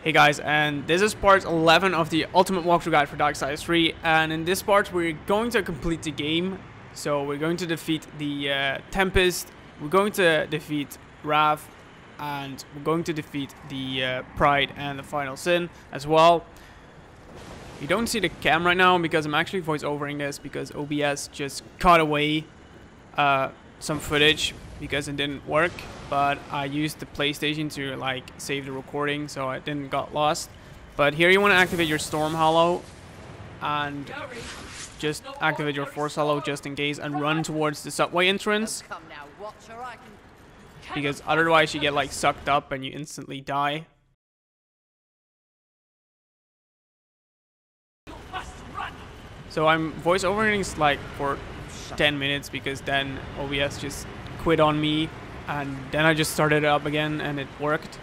Hey guys, and this is part 11 of the ultimate walkthrough guide for Darksiders 3, and in this part we're going to complete the game. So we're going to defeat the Tempest, we're going to defeat Wrath, and we're going to defeat the Pride and the Final Sin as well. You don't see the cam right now because I'm actually voice-overing this because OBS just cut away some footage because it didn't work, but I used the PlayStation to like save the recording so it didn't got lost. But here you want to activate your Storm Hollow and just activate your Force Hollow just in case and run towards the subway entrance, because otherwise you get like sucked up and you instantly die. So I'm voice-overing like for 10 minutes because then OBS just quit on me, and then I just started it up again and it worked.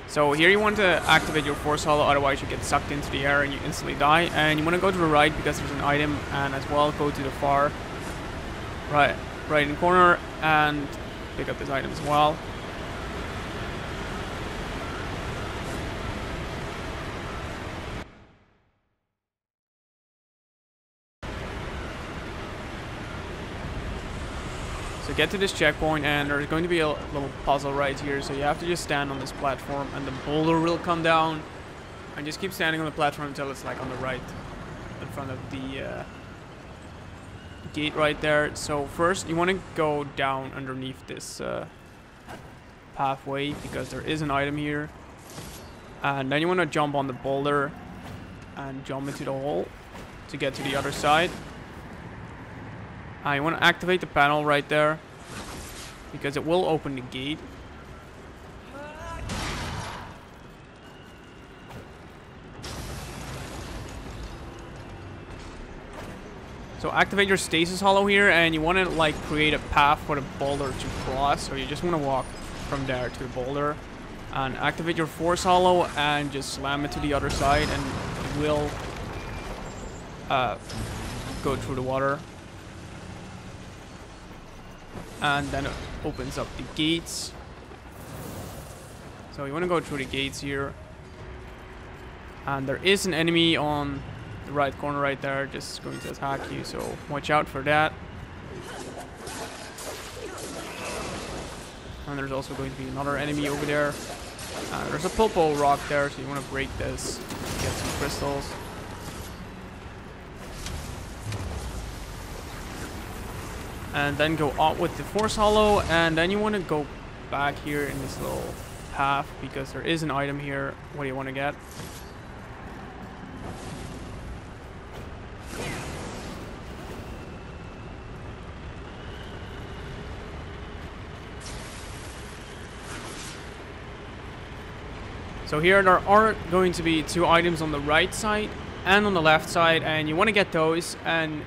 So here you want to activate your Force Hollow, otherwise you get sucked into the air and you instantly die. And you want to go to the right because there's an item, and as well go to the far right in the corner and pick up this item as well. So get to this checkpoint and there's going to be a little puzzle right here, so you have to just stand on this platform and the boulder will come down, and just keep standing on the platform until it's like on the right in front of the gate right there. So first you want to go down underneath this pathway because there is an item here, and then you want to jump on the boulder and jump into the hole to get to the other side. You want to activate the panel right there because it will open the gate. So activate your Stasis Hollow here, and you want to like create a path for the boulder to cross, so you just want to walk from there to the boulder. And activate your Force Hollow and just slam it to the other side, and it will go through the water. And then it opens up the gates. So you want to go through the gates here. And there is an enemy on the right corner right there, just going to attack you, so watch out for that. And there's also going to be another enemy over there. There's a pulpo rock there, so you want to break this, get some crystals. And then go out with the Force Hollow, and then you want to go back here in this little path because there is an item here. What do you want to get? So here there are going to be two items on the right side and on the left side, and you want to get those. And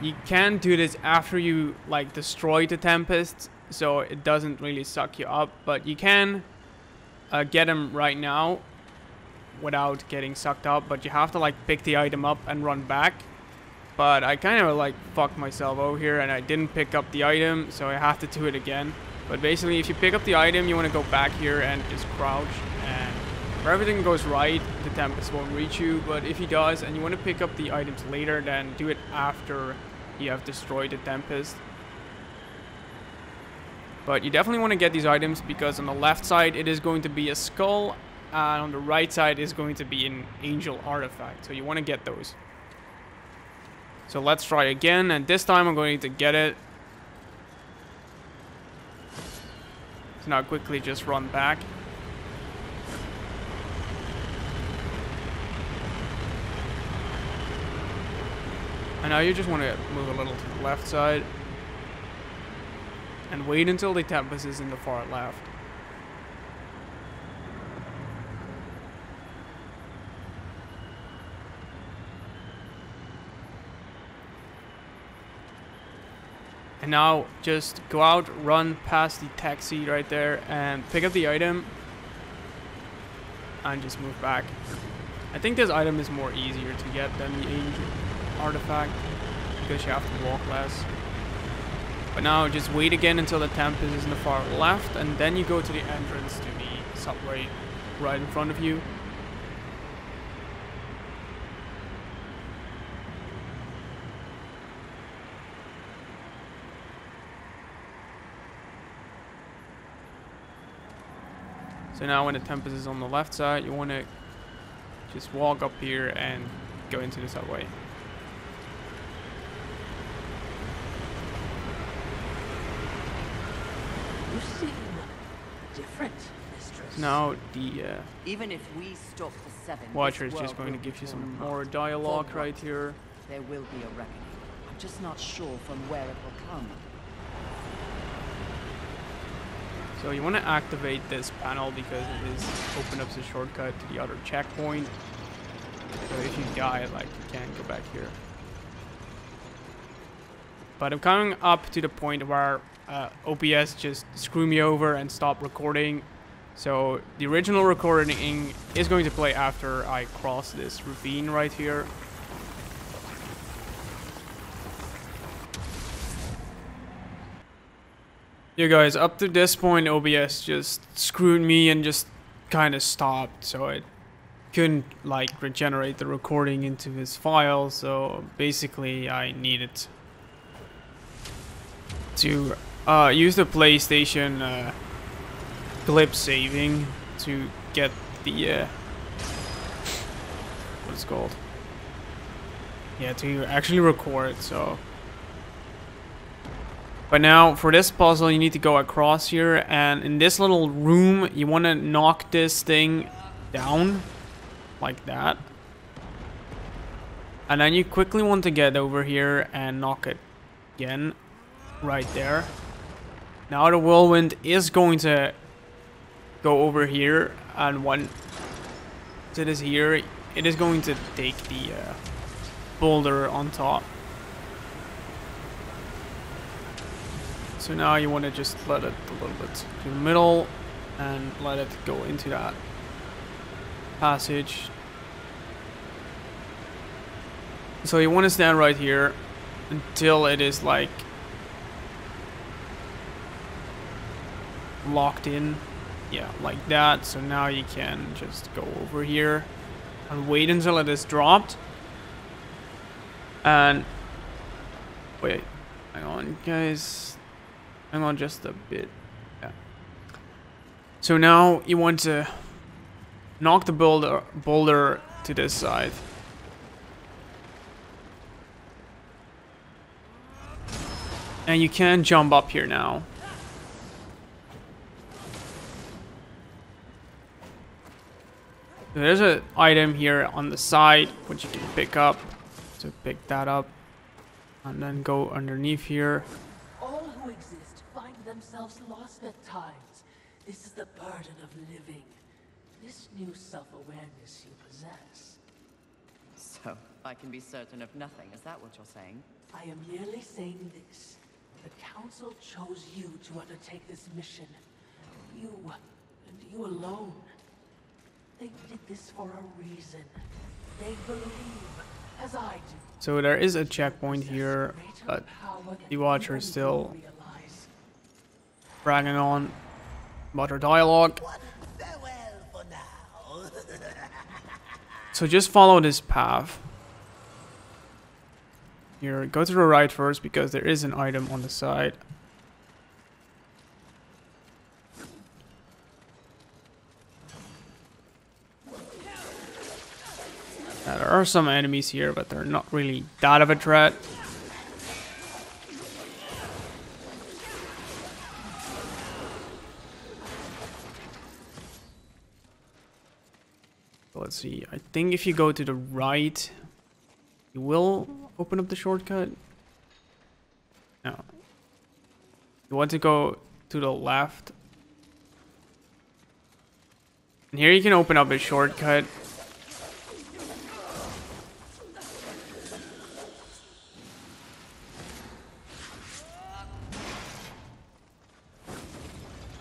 you can do this after you like destroy the Tempest, so it doesn't really suck you up, but you can get them right now without getting sucked up, but you have to like pick the item up and run back. But I kind of like fucked myself over here and I didn't pick up the item, so I have to do it again. But basically if you pick up the item, you want to go back here and just crouch, and if everything goes right, the Tempest won't reach you. But if he does and you want to pick up the items later, then do it after you have destroyed the Tempest. But you definitely want to get these items because on the left side it is going to be a skull, and on the right side is going to be an angel artifact. So you want to get those. So let's try again, and this time I'm going to get it. So now quickly just run back. And now you just want to move a little to the left side and wait until the Tempest is in the far left. And now just go out, run past the taxi right there and pick up the item and just move back. I think this item is more easier to get than the angel artifact because you have to walk less. But now just wait again until the Tempest is in the far left, and then you go to the entrance to the subway right in front of you. So now when the Tempest is on the left side, you want to just walk up here and go into the subway. You seem different, mistress. Now the even if we stop the 7, Watcher is just going to give you some more dialogue right here. There will be a reckoning. I'm just not sure from where it will come. So you want to activate this panel because it is open up the shortcut to the other checkpoint. So if you die, like, you can't go back here. But I'm coming up to the point where OBS just screw me over and stop recording. So the original recording is going to play after I cross this ravine right here. Yeah guys, up to this point OBS just screwed me and just kind of stopped, so it couldn't like regenerate the recording into his file. So basically I needed to use the PlayStation clip saving to get the what's it called, yeah, to actually record. So but now for this puzzle you need to go across here, and in this little room you want to knock this thing down like that, and then you quickly want to get over here and knock it again right there. Now the whirlwind is going to go over here, and once it is here it is going to take the boulder on top. So now you want to just let it a little bit to the middle and let it go into that passage. So you want to stand right here until it is like locked in, yeah, like that. So now you can just go over here and wait until it is dropped. And wait, hang on guys. Hang on just a bit. Yeah. So now you want to knock the boulder to this side. And you can jump up here now. So there's an item here on the side which you can pick up. So pick that up and then go underneath here. All who exist find themselves lost at times. This is the burden of living. This new self-awareness you possess. So, I can be certain of nothing, is that what you're saying? I am merely saying this. The Council chose you to undertake this mission. You, and you alone. They did this for a reason. They believe, as I do. So there is a checkpoint here, but the Watcher is still bragging on about her dialogue. So just follow this path. Here, go to the right first because there is an item on the side. Now, there are some enemies here, but they're not really that of a threat. Let's see. I think if you go to the right, you will open up the shortcut. No. You want to go to the left. And here you can open up a shortcut.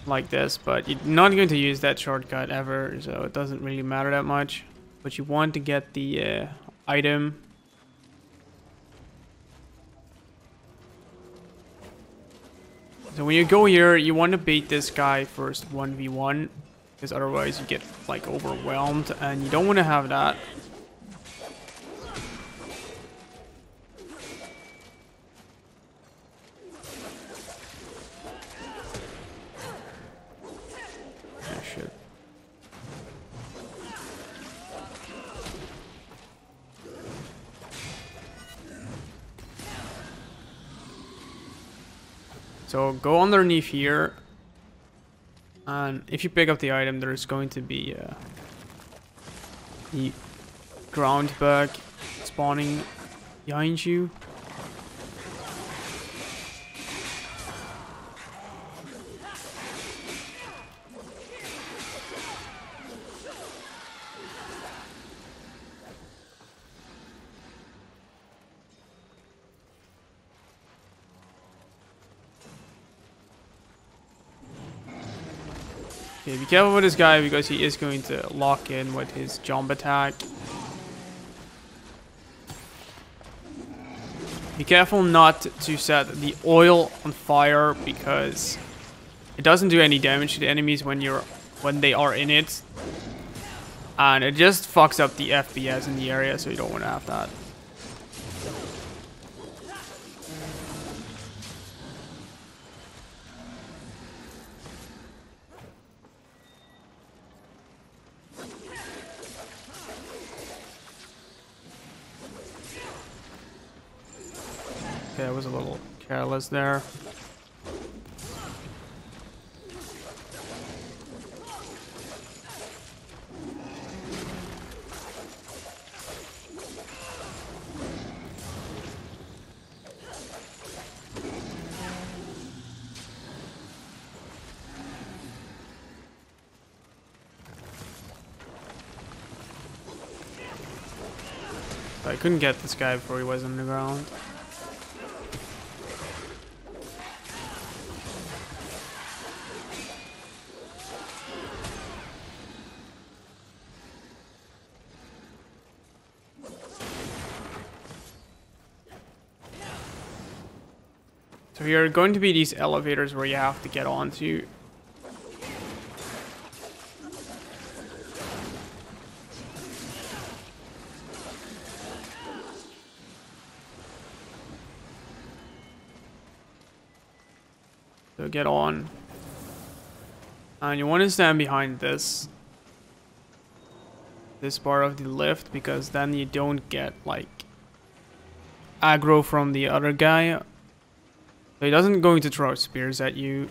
Like this, but you're not going to use that shortcut ever, so it doesn't really matter that much. But you want to get the item. So when you go here, you want to bait this guy first 1v1, because otherwise you get like overwhelmed, and you don't want to have that. Oh shit. So go underneath here, and if you pick up the item, there's going to be the ground bug spawning behind you. Okay, be careful with this guy because he is going to lock in with his jump attack. Be careful not to set the oil on fire because it doesn't do any damage to the enemies when they are in it. And it just fucks up the FPS in the area, so you don't want to have that. Okay, I was a little careless there. I couldn't get this guy before he was on the ground. So here are going to be these elevators where you have to get onto. So get on. And you want to stand behind this part of the lift, because then you don't get like aggro from the other guy. So he doesn't going to throw spears at you.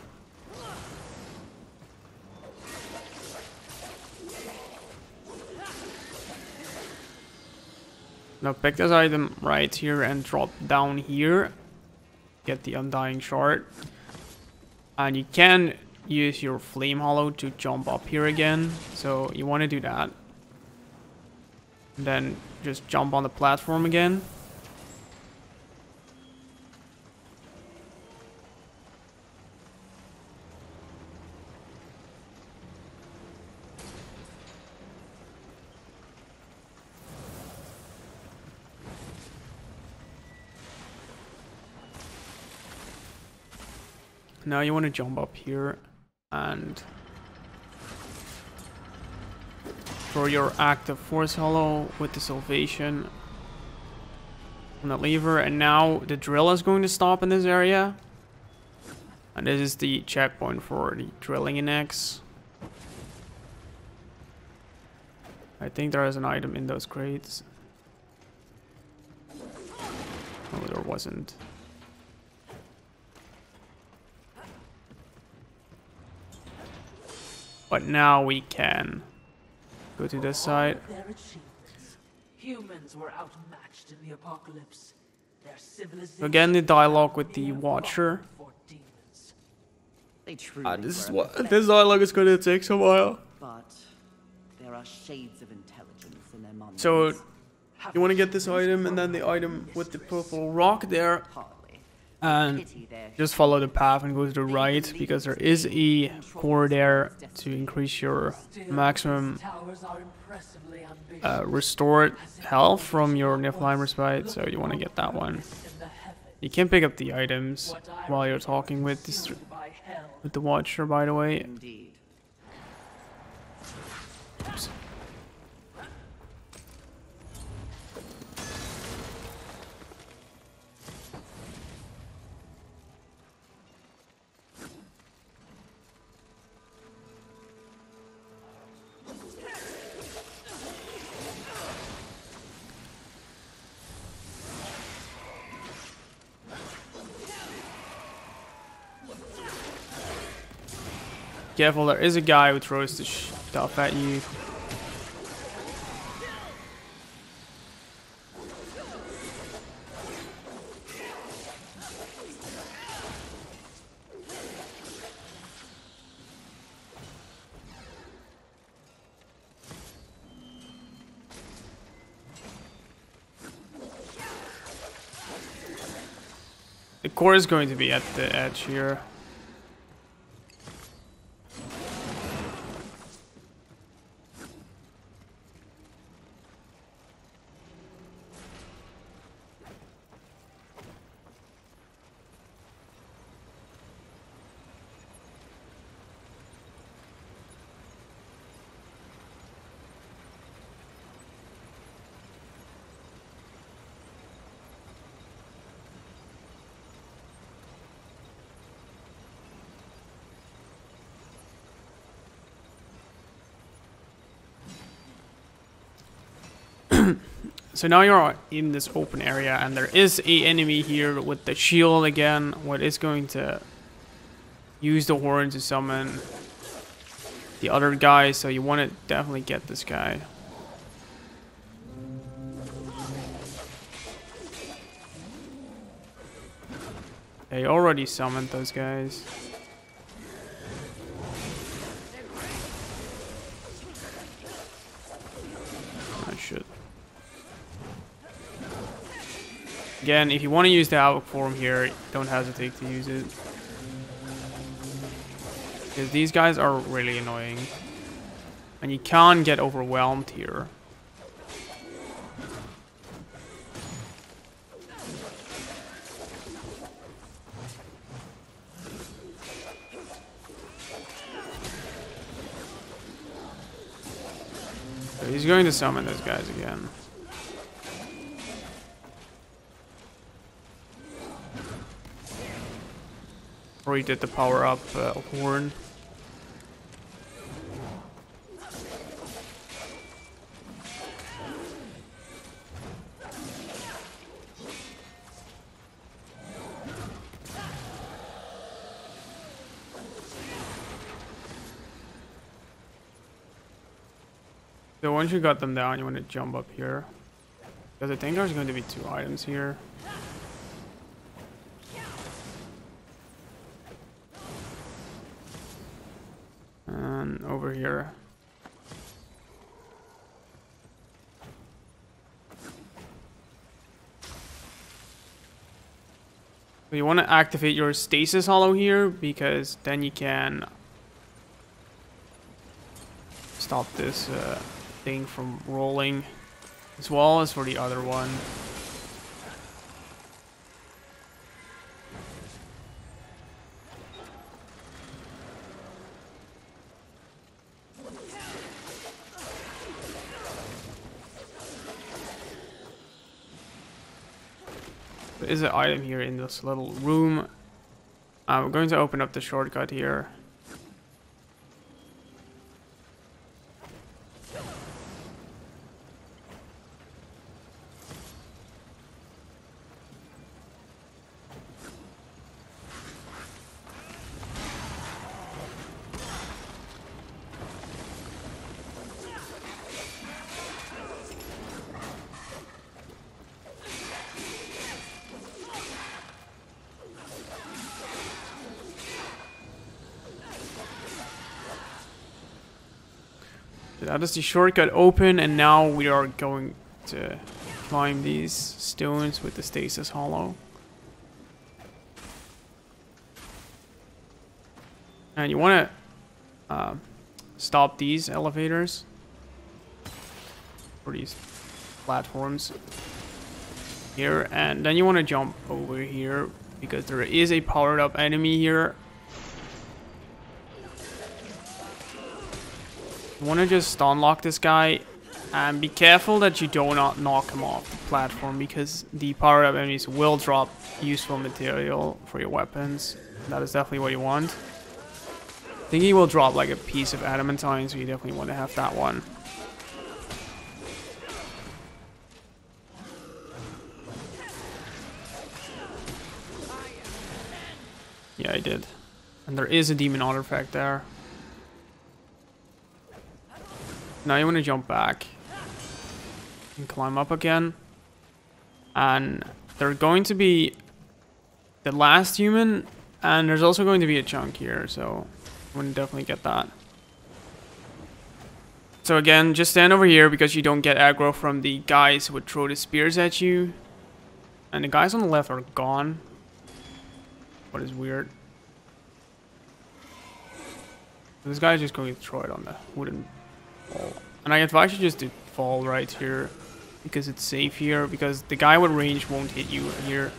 Now pick this item right here and drop down here. Get the Undying Shard. And you can use your Flame Hollow to jump up here again. So you want to do that. And then just jump on the platform again. Now you want to jump up here and throw your active Force Hollow with the Salvation on the lever, and now the drill is going to stop in this area. And this is the checkpoint for the drilling in X. I think there is an item in those crates. Oh, there wasn't. But now we can go to this side. Humans were outmatched in the apocalypse. Their civilization Again, the dialogue with the Watcher. They truly This were dialogue is going to take some while. but there are shades of intelligence in their monuments. So you want to get this item, and then the item with the purple rock there. Hardly. And just follow the path and go to the right, because there is a core there to increase your maximum restored health from your Niflheimer Spite, so you want to get that one. You can pick up the items while you're talking with with the Watcher, by the way. Indeed. Oops. Careful, there is a guy who throws the stuff at you. The core is going to be at the edge here. So now you're in this open area, and there is a enemy here with the shield again. What is going to use the horn to summon the other guy, so you want to definitely get this guy. They already summoned those guys. I should. Again, if you want to use the Havoc form here, don't hesitate to use it. Because these guys are really annoying. And you can get overwhelmed here. So he's going to summon those guys again. Or he did the power up horn. So once you got them down, you want to jump up here. Because I think there's going to be 2 items here. And over here. So you want to activate your stasis hollow here, because then you can stop this thing from rolling, as well as for the other one. There is an item here in this little room. I'm going to open up the shortcut here. That is the shortcut open, and now we are going to climb these stones with the stasis hollow. And you want to stop these elevators, or these platforms here, and then you want to jump over here, because there is a powered up enemy here. You want to just stun lock this guy. And be careful that you do not knock him off the platform, because the power-up enemies will drop useful material for your weapons. That is definitely what you want. I think he will drop like a piece of adamantine, so you definitely want to have that one. Yeah, I did. And there is a demon artifact there. Now you want to jump back and climb up again. And they're going to be the last human, and there's also going to be a chunk here, so I would definitely get that. So again, just stand over here because you don't get aggro from the guys who would throw the spears at you. And the guys on the left are gone. What is weird. This guy is just going to throw it on the wooden wall. And I advise you just to fall right here, because it's safe here, because the guy with range won't hit you here.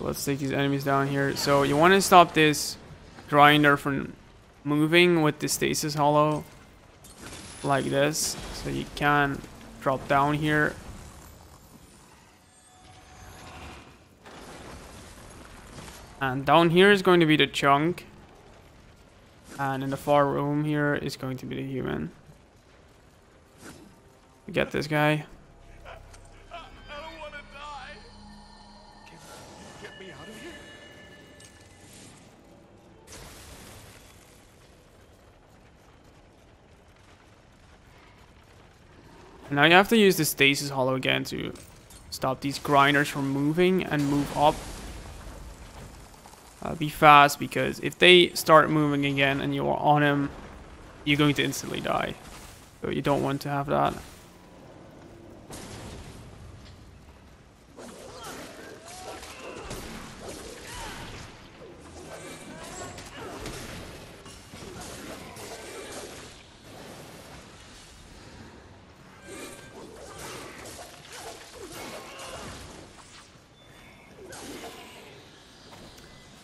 Let's take these enemies down here. So you want to stop this grinder from moving with the stasis hollow like this, so you can drop down here. And down here is going to be the chunk, and in the far room here is going to be the human. Get this guy. Now you have to use the stasis hollow again to stop these grinders from moving and move up. Be fast, because if they start moving again and you are on them, you're going to instantly die. So you don't want to have that.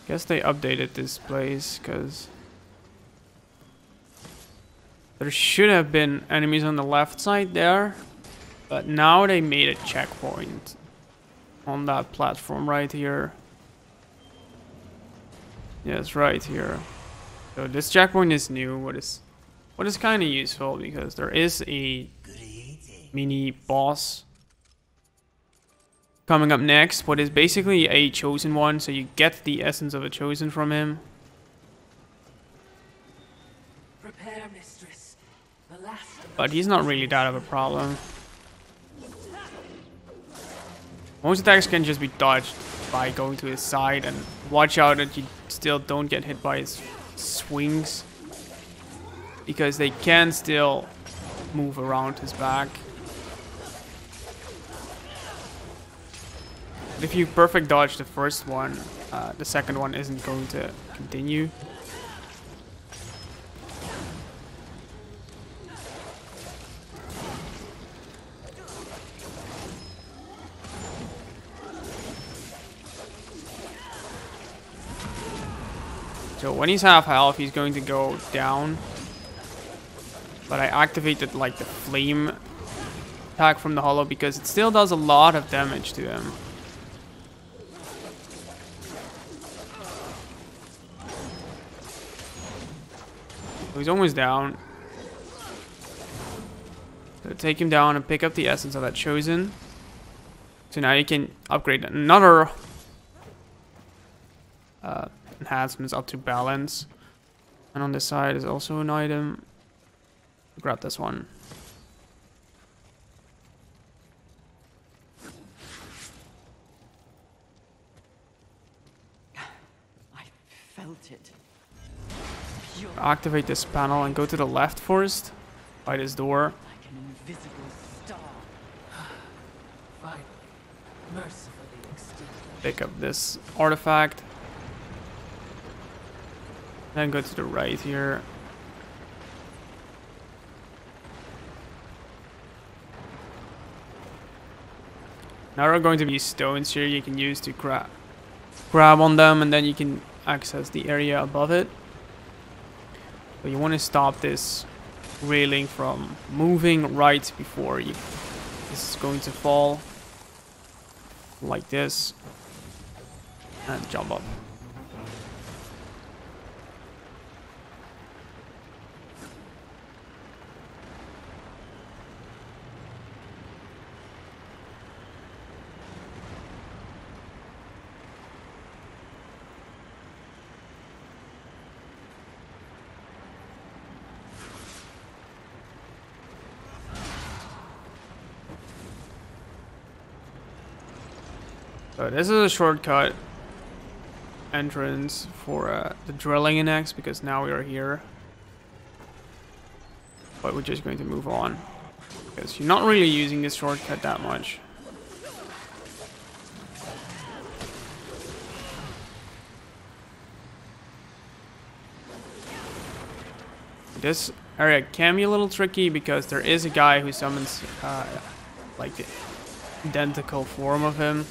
Guess they updated this place, because there should have been enemies on the left side there, but now they made a checkpoint on that platform right here. Yes, right here. So this checkpoint is new, what is kind of useful, because there is a mini boss coming up next, what is basically a chosen one, so you get the essence of a chosen from him. Prepare, mistress. The last But he's not really that of a problem. Most attacks can just be dodged by going to his side, and watch out that you still don't get hit by his swings, because they can still move around his back. If you perfect dodge the first one, the second one isn't going to continue. So when he's half health, he's going to go down. But I activated like the flame attack from the hollow, because it still does a lot of damage to him. He's almost down. So take him down and pick up the essence of that chosen. So now you can upgrade another enhancements up to balance. And on this side is also an item. Grab this one. I felt it. Activate this panel and go to the left first, by this door. Like an invisible star. Finally, mercifully extinguished. pick up this artifact. Then go to the right here. Now there are going to be stones here you can use to grab on them, and then you can access the area above it. But you want to stop this railing from moving right before this is going to fall. Like this. And jump up. So this is a shortcut entrance for the drilling annex, because now we are here. But we're just going to move on, because you're not really using this shortcut that much. This area can be a little tricky because there is a guy who summons like the identical form of him.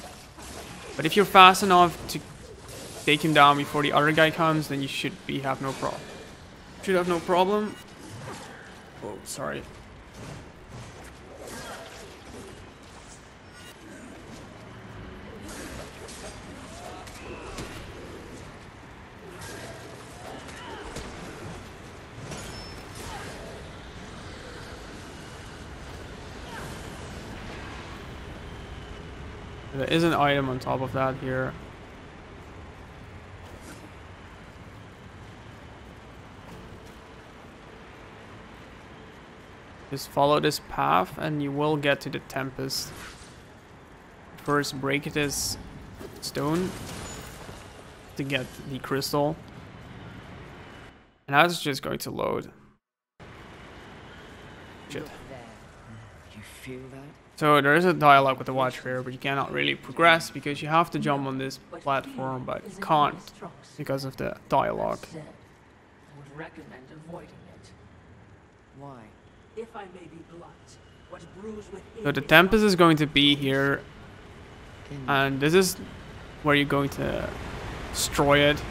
But if you're fast enough to take him down before the other guy comes, then you should have no problem. Should have no problem. Oh, sorry. There is an item on top of that here. Just follow this path and you will get to the Tempest. First break this stone to get the crystal. And that's just going to load. Shit. You feel that? So there is a dialogue with the Watcher here, but you cannot really progress because you have to jump on this platform, but you can't because of the dialogue. I would recommend avoiding it. Why? If I may be blunt, what brews within So the Tempest is going to be here, and this is where you're going to destroy it.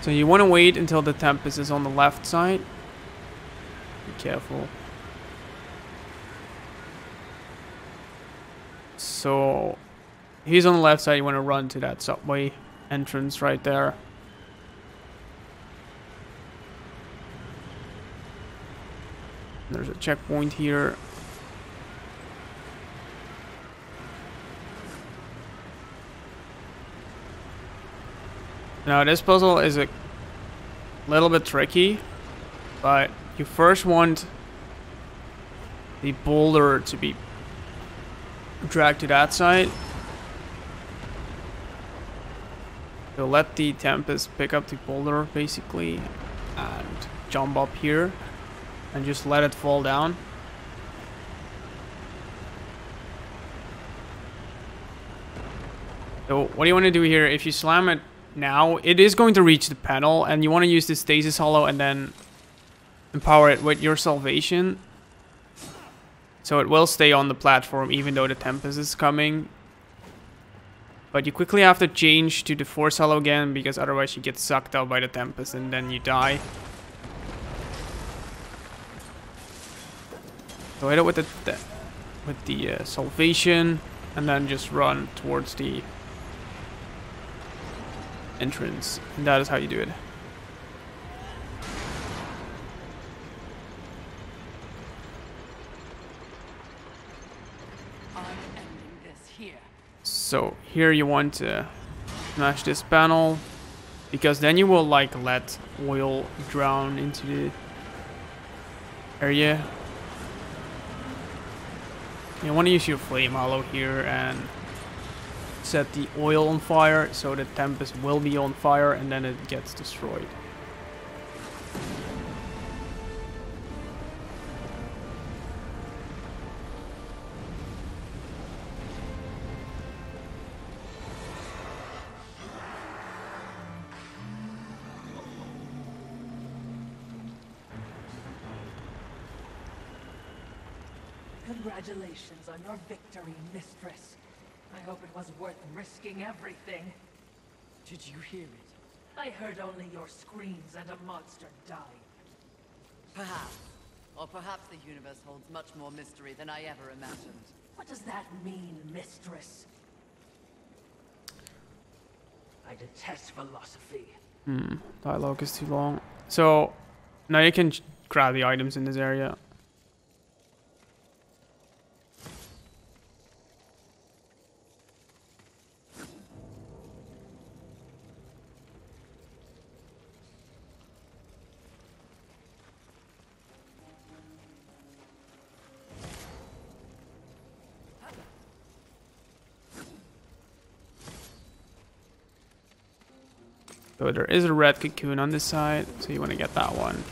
So you want to wait until the Tempest is on the left side. Be careful. So he's on the left side. You want to run to that subway entrance right there. There's a checkpoint here. Now this puzzle is a little bit tricky, but you first want the boulder to be dragged to that side. So let the Tempest pick up the boulder basically and jump up here and just let it fall down. So what you want to do here, if you slam it now, it is going to reach the panel, and you want to use the stasis hollow and then empower it with your salvation. So it will stay on the platform even though the Tempest is coming. But you quickly have to change to the Force Hollow again, because otherwise you get sucked up by the Tempest and then you die. So hit it with the salvation and then just run towards the entrance. And that is how you do it. So here you want to smash this panel, because then you will like let oil drown into the area. You want to use your flame hollow here and set the oil on fire, so the Tempest will be on fire and then it gets destroyed. Congratulations on your victory, Mistress. I hope it was worth risking everything. Did you hear it? I heard only your screams and a monster died. Perhaps. Or perhaps the universe holds much more mystery than I ever imagined. What does that mean, Mistress? I detest philosophy. Dialogue is too long. So now you can grab the items in this area. So there is a red cocoon on this side, so you want to get that one.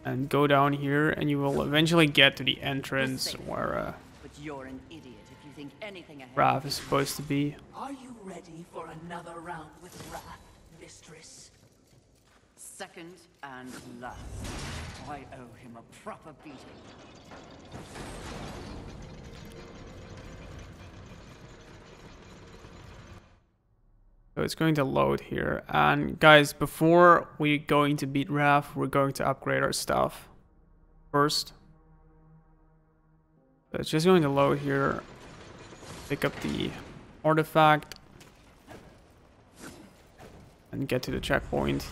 And go down here, and you will eventually get to the entrance where But you're an idiot if you think anything ahead. Raph is supposed to be. Are you ready for another round with Wrath, Mistress? Second and last. I owe him a proper beating. So it's going to load here. And guys, before we're going to beat Raph, we're going to upgrade our stuff first. So it's just going to load here. Pick up the artifact. And get to the checkpoint.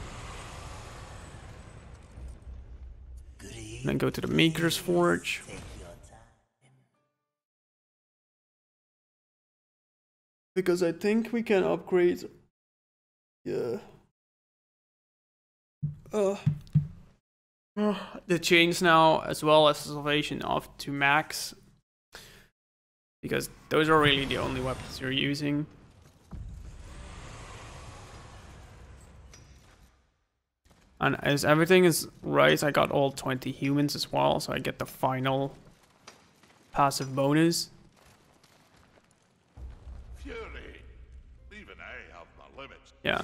And then go to the Maker's Forge. Because I think we can upgrade. Yeah. The chains now, as well as Salvation off to max. Because those are really the only weapons you're using. And as everything is right, I got all 20 humans as well, so I get the final passive bonus. Yeah.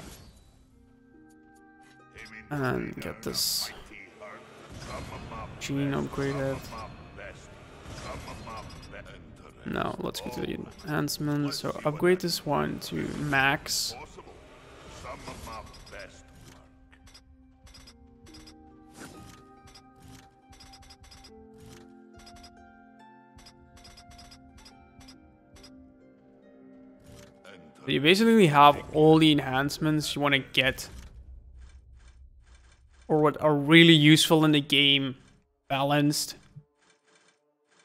And then get this gene upgraded. Now let's go to the enhancements. So upgrade this one to max. So you basically have all the enhancements you want to get, or what are really useful in the game, balanced.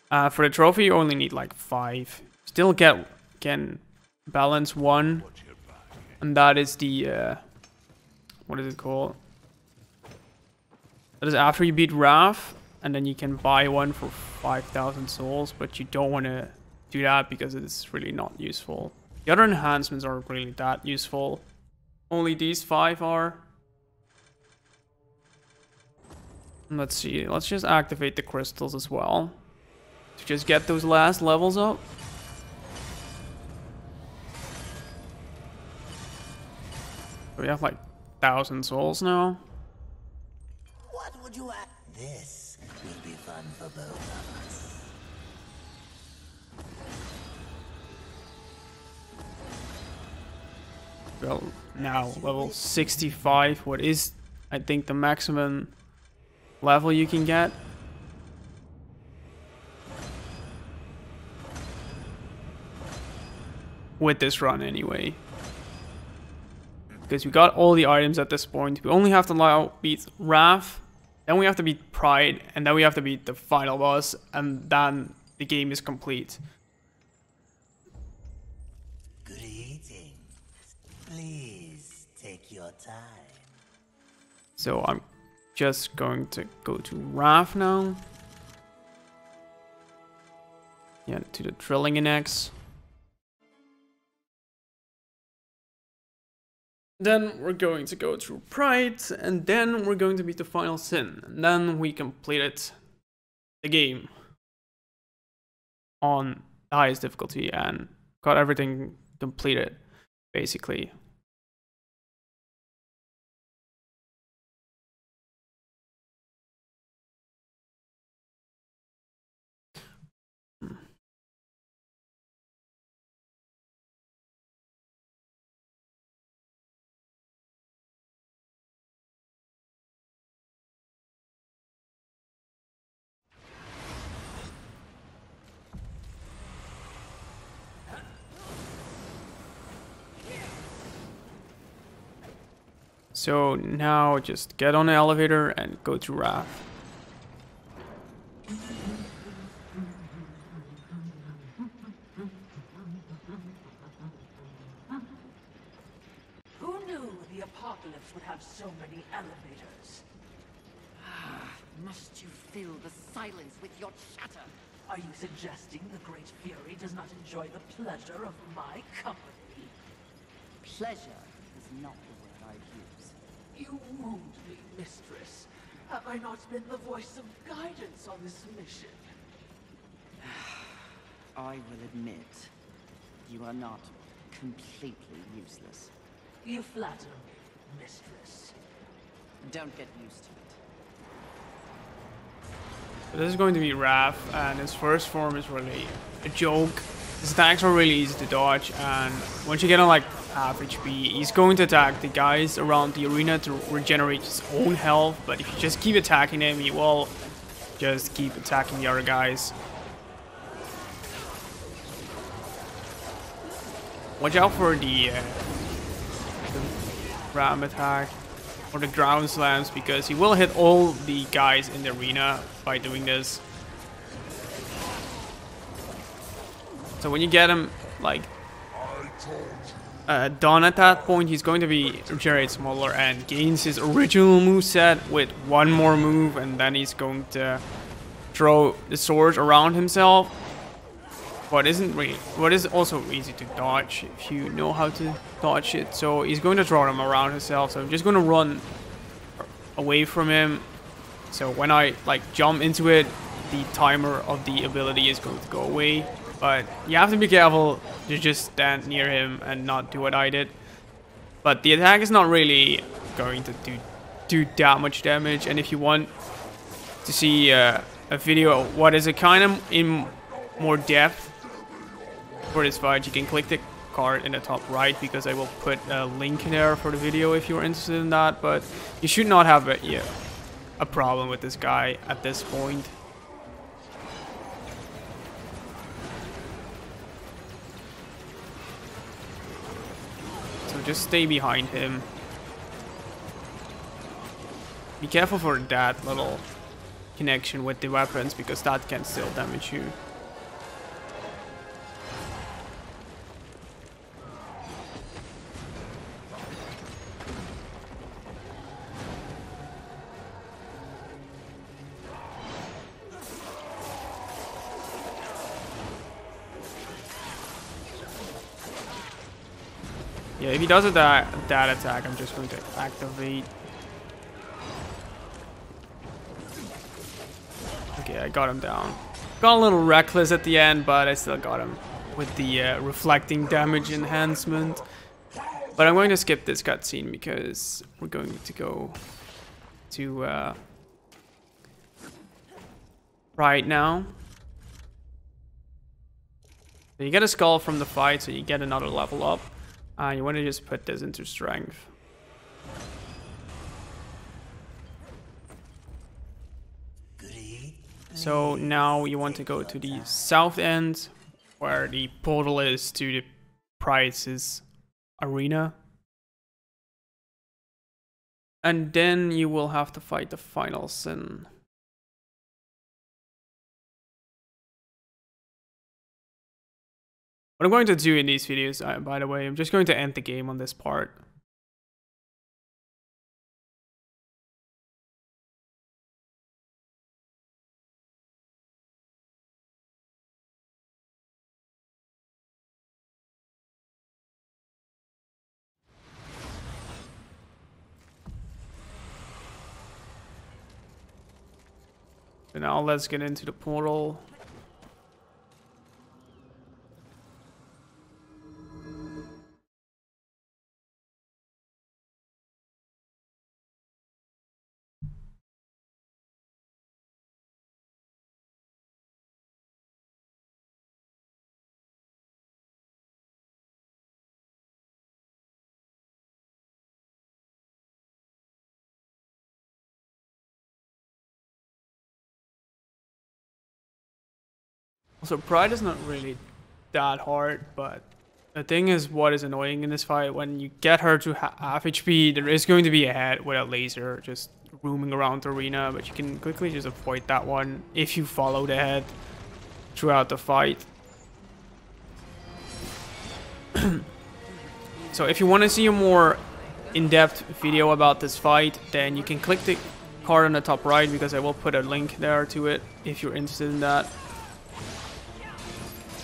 For the trophy, you only need like 5. Still can balance 1, and that is the what is it called? That is after you beat Raph, and then you can buy one for 5,000 souls. But you don't want to do that because it's really not useful. The other enhancements aren't really that useful. Only these 5 are. Let's see. Let's just activate the crystals as well. To just get those last levels up. So we have like 1,000 souls now. What would you add? This will be fun for both of us. Well, now level 65. What is, I think, the maximum level you can get? With this run anyway. Because we got all the items at this point. We only have to beat Raph, then we have to beat Pride, and then we have to beat the final boss, and then the game is complete. Greetings. Please take your time. So I'm just going to go to Raph now. Yeah, to the drilling annex. Then we're going to go through Pride, and then we're going to beat the final sin. And then we completed the game on the highest difficulty and got everything completed, basically. So now just get on the elevator and go to Wrath. Who knew the apocalypse would have so many elevators? Must you fill the silence with your chatter? Are you suggesting the Great Fury does not enjoy the pleasure of my company? Pleasure is not the word I'd use. You wound me, mistress. Have I not been the voice of guidance on this mission? I will admit, you are not completely useless. You flatter me, mistress. Don't get used to it. This is going to be Wrath, and his first form is really a joke. His attacks are really easy to dodge, and once you get on like half HP, he's going to attack the guys around the arena to regenerate his own health, but if you just keep attacking him, he will just keep attacking the other guys. Watch out for the ram attack or the ground slams, because he will hit all the guys in the arena by doing this. So when you get him like done at that point, he's going to be regenerate smaller and gains his original moveset with one more move, and then he's going to throw the sword around himself. What is also easy to dodge if you know how to dodge it. So he's going to throw them around himself. So I'm just going to run away from him. So when I like jump into it, the timer of the ability is going to go away. But you have to be careful to just stand near him and not do what I did. But the attack is not really going to do that much damage. And if you want to see a video of what is it kind of in more depth for this fight, you can click the card in the top right, because I will put a link in there for the video if you're interested in that. But you should not have a problem with this guy at this point. So just stay behind him. Be careful for that little connection with the weapons, because that can still damage you. Yeah, if he does that attack, I'm just going to activate. Okay, I got him down. Got a little reckless at the end, but I still got him with the reflecting damage enhancement. But I'm going to skip this cutscene because we're going to go to right now. So you get a skull from the fight, so you get another level up. You want to just put this into strength. So now you want to go to the south end, where the portal is to the prizes arena. And then you will have to fight the final sin. What I'm going to do in these videos, by the way, I'm just going to end the game on this part. So now let's get into the portal. Also, Pride is not really that hard, but The thing is, what is annoying in this fight, when you get her to half HP, there is going to be a head with a laser just roaming around the arena, but you can quickly just avoid that one if you follow the head throughout the fight. So if you want to see a more in-depth video about this fight, then you can click the card on the top right, because I will put a link there to it if you're interested in that.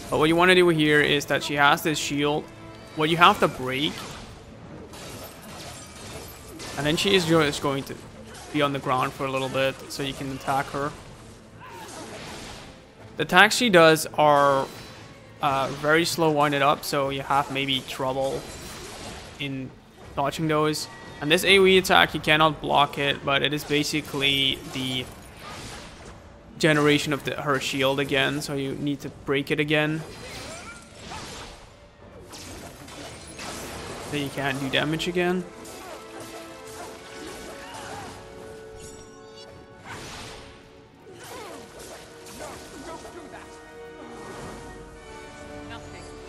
But what you want to do here is that she has this shield, what you have to break, and then she is just going to be on the ground for a little bit so you can attack her. The attacks she does are very slow winded up, so you have maybe trouble in dodging those. And this AoE attack, you cannot block it, but it is basically the generation of her shield again, so you need to break it again. Then you can't do damage again.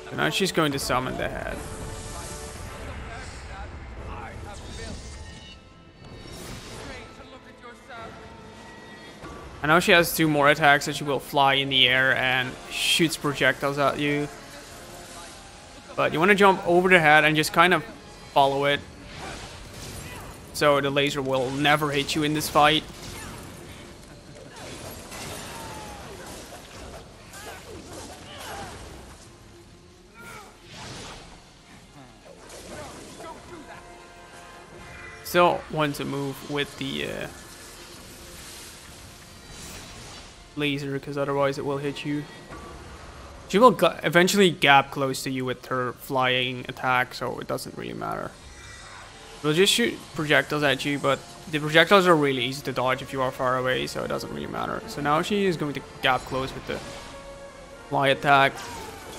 And now she's going to summon the head. And now she has 2 more attacks that she will fly in the air and shoots projectiles at you. But you want to jump over the head and just kind of follow it, so the laser will never hit you in this fight. Still want to move with the laser, because otherwise it will hit you. She will eventually gap close to you with her flying attack, so it doesn't really matter. We'll just shoot projectiles at you, but the projectiles are really easy to dodge if you are far away, so it doesn't really matter. So now she is going to gap close with the fly attack.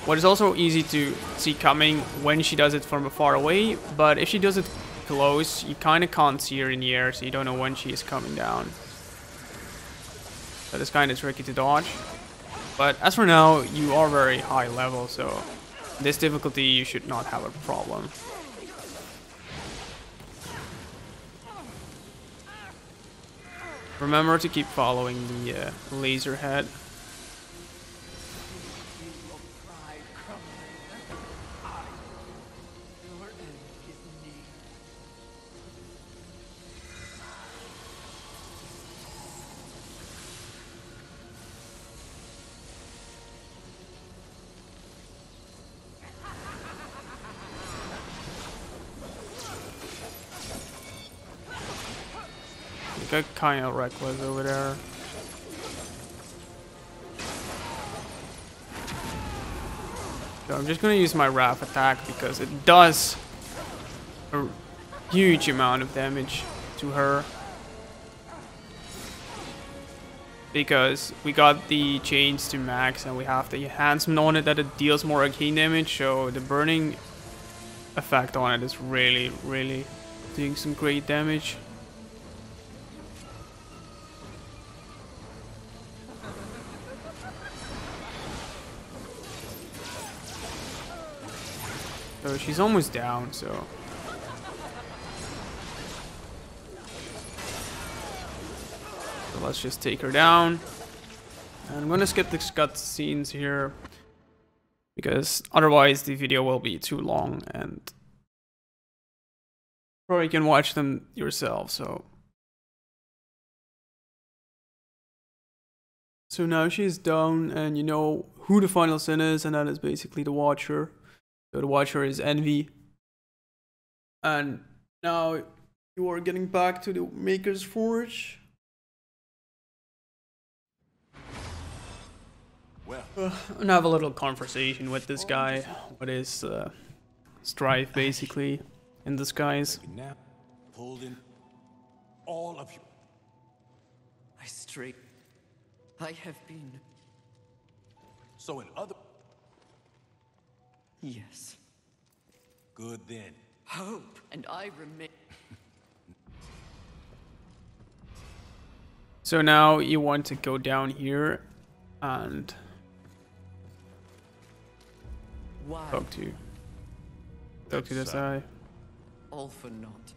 What is also easy to see coming when she does it from far away, but if she does it close, you kind of can't see her in the air, so you don't know when she is coming down. That is kind of tricky to dodge. But as for now, you are very high level, so this difficulty you should not have a problem. Remember to keep following the laser head. Got kind of reckless over there. So I'm just gonna use my Wrath attack because it does a huge amount of damage to her. Because we got the chains to max and we have the enhancement on it that it deals more arcane damage, so the burning effect on it is really doing some great damage. So she's almost down, so let's just take her down. And I'm gonna skip the cutscenes here because otherwise the video will be too long and probably you can watch them yourself. So now she's down, and you know who the final sin is, and that is basically the Watcher. So the Watcher is Envy. And now you are getting back to the Maker's Forge. And have a little conversation with this guy. What is strife basically in disguise. Now pulled in all of you. I straight. I have been. So in other. Yes. Good then. Hope, and I remain. So now you want to go down here and Why? talk to Go to the side. All for naught.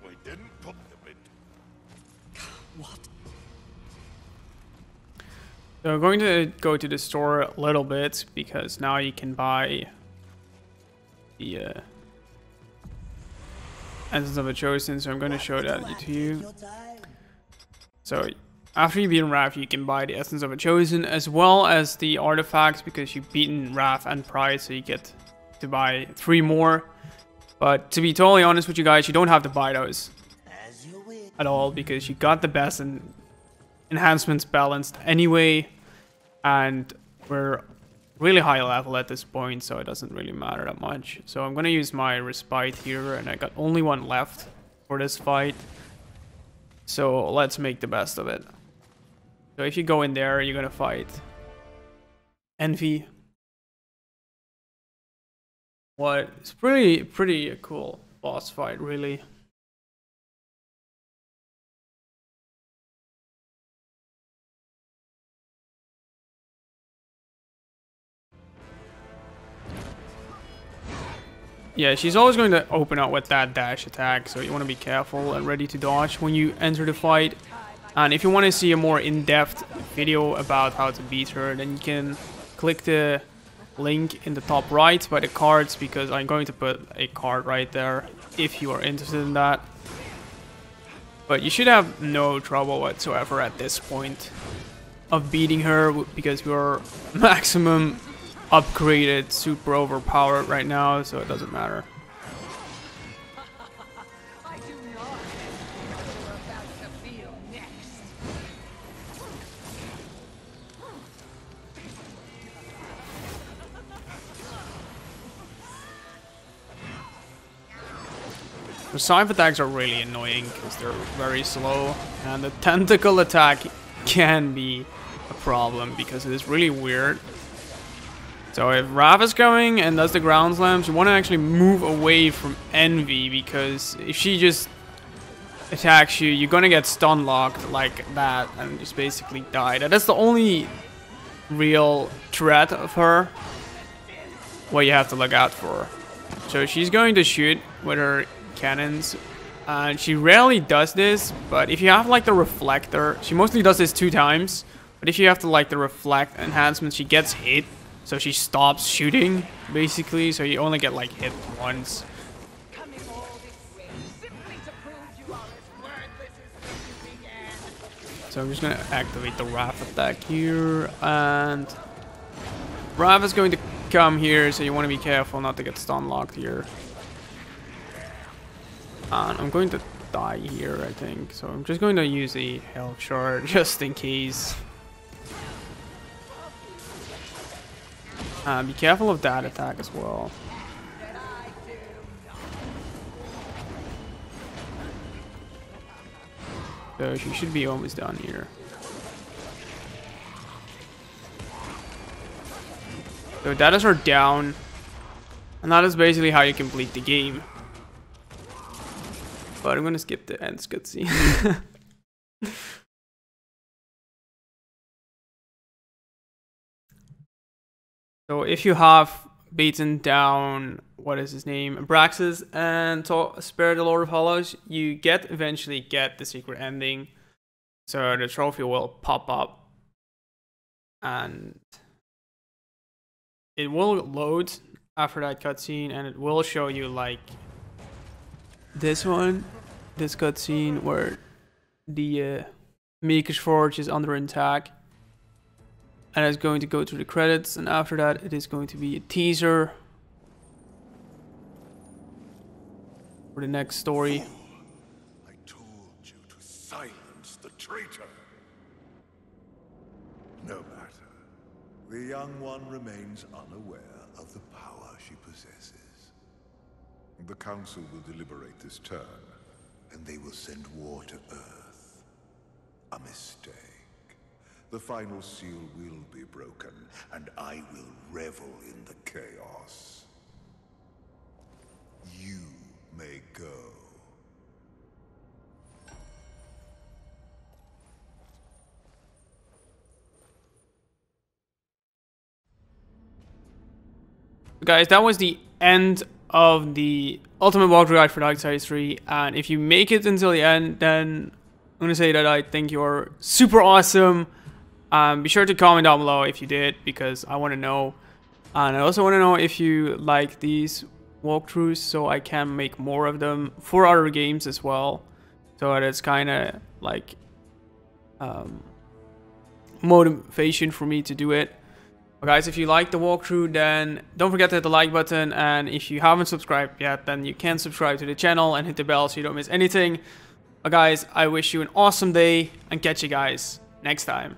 We didn't put them in. What? So I'm going to go to the store a little bit because now you can buy the Essence of a Chosen. So I'm going to show that to you. So after you've beaten Wrath, you can buy the Essence of a Chosen as well as the artifacts because you've beaten Wrath and Pride, so you get to buy 3 more. But to be totally honest with you guys, you don't have to buy those at all because you got the best enhancements balanced anyway, and we're really high level at this point, so it doesn't really matter that much. So I'm gonna use my respite here, and I got only 1 left for this fight, so let's make the best of it. So if you go in there, you're gonna fight Envy. What? It's pretty cool boss fight, really. Yeah, she's always going to open up with that dash attack, so you want to be careful and ready to dodge when you enter the fight. And if you want to see a more in-depth video about how to beat her, then you can click the link in the top right by the cards, because I'm going to put a card right there if you are interested in that. But you should have no trouble whatsoever at this point of beating her, because you're maximum upgraded, super overpowered right now, so it doesn't matter. I do not know what you're about to feel next. The scythe attacks are really annoying because they're very slow, and the tentacle attack can be a problem because it is really weird. So if Rav is coming and does the ground slams, you want to actually move away from Envy, because if she just attacks you, you're gonna get stun locked like that and just basically die. That's the only real threat of her, what you have to look out for. So she's going to shoot with her cannons, and she rarely does this, but if you have like the reflector, she mostly does this 2 times, but if you have to like the reflect enhancement, she gets hit, so she stops shooting basically, so you only get like hit once. Coming all this way simply to prove you are as worthless as you began. So I'm just gonna activate the Wrath attack here, and Wrath is going to come here, so you want to be careful not to get stun locked here. And I'm going to die here, I think, so I'm just going to use a health shard just in case. Be careful of that attack as well. So she should be almost done here. So that is her down, and that is basically how you complete the game. But I'm gonna skip the end cutscene. So if you have beaten down, what is his name, Abraxas, and spare the Lord of Hollows, you eventually get the secret ending. So the trophy will pop up, and it will load after that cutscene, and it will show you like this cutscene where the Maker's Forge is under attack. And it's going to go to the credits, and after that it is going to be a teaser for the next story. I told you to silence the traitor. No matter. The young one remains unaware of the power she possesses. The Council will deliberate this turn, and they will send war to Earth. A mistake. The final seal will be broken, and I will revel in the chaos. You may go. Guys, that was the end of the ultimate walkthrough guide for Darksiders 3. And if you make it until the end, then I'm gonna say that I think you're super awesome. Be sure to comment down below if you did, because I want to know. And I also want to know if you like these walkthroughs, so I can make more of them for other games as well. So that it's kind of like motivation for me to do it. But guys, if you like the walkthrough, then don't forget to hit the like button. And if you haven't subscribed yet, then you can subscribe to the channel and hit the bell so you don't miss anything. But guys, I wish you an awesome day and catch you guys next time.